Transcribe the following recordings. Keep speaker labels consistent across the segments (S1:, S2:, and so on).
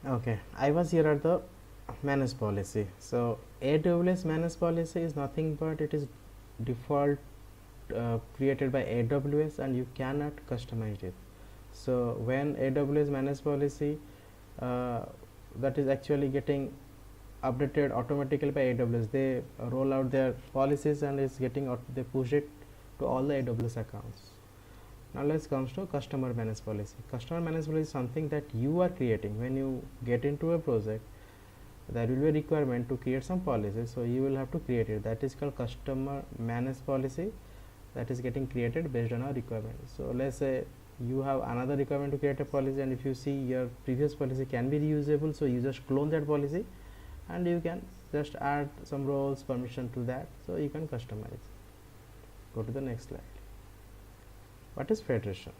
S1: Okay, I was here at the manage policy. So AWS manage policy is nothing but it is default created by AWS and you cannot customize it. So when AWS manage policy uh, that is actually getting updated automatically by AWS, they roll out their policies and it's getting they push it to all the AWS accounts. Now let's comes to customer managed policy. Customer managed policy is something that you are creating. When you get into a project, there will be a requirement to create some policies, so you will have to create it. That is called customer managed policy, that is getting created based on our requirement. So let's say you have another requirement to create a policy, and if you see your previous policy can be reusable, so you just clone that policy and you can just add some roles permission to that, so you can customize. Go to the next slide. What is federation?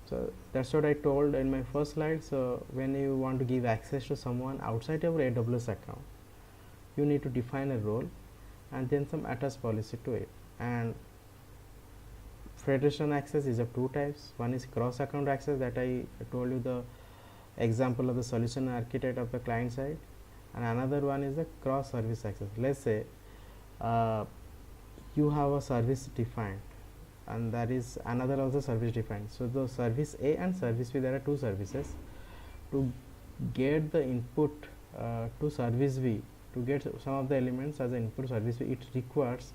S1: So that's what I told in my first slide. So when you want to give access to someone outside your AWS account, you need to define a role and then some attached policy to it. And federation access is of two types. One is cross account access, that I told you the example of the solution architect of the client side, and another one is the cross service access. Let's say you have a service defined and there is another also service defined. So the service A and service B, there are two services. To get the input to service B, to get some of the elements as an input service B, it requires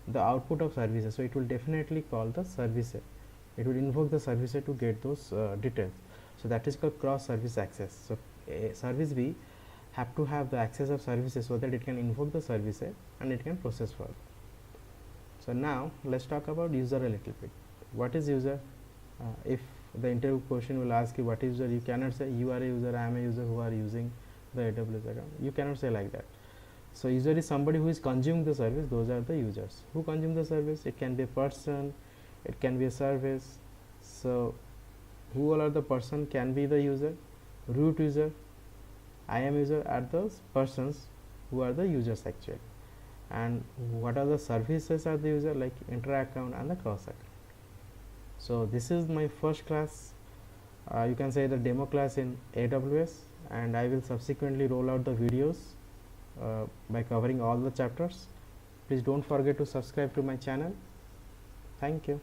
S1: the output of service A. So it will definitely call the service A. It will invoke the service A to get those details. So that is called cross service access. So service B have to have the access of service A so that it can invoke the service A and it can process further. So now let's talk about user a little bit. What is user? If the interview question will ask you what is user, you cannot say you are a user, I am a user who are using the AWS account. You cannot say like that. So user is somebody who is consuming the service. Those are the users who consume the service. It can be a person, it can be a service. So who all are the person can be the user. Root user, I am user are those persons who are the users actually. And what are the services are the user, like inter account and the cross account. So this is my first class, you can say the demo class in AWS, and I will subsequently roll out the videos by covering all the chapters. Please don't forget to subscribe to my channel. Thank you.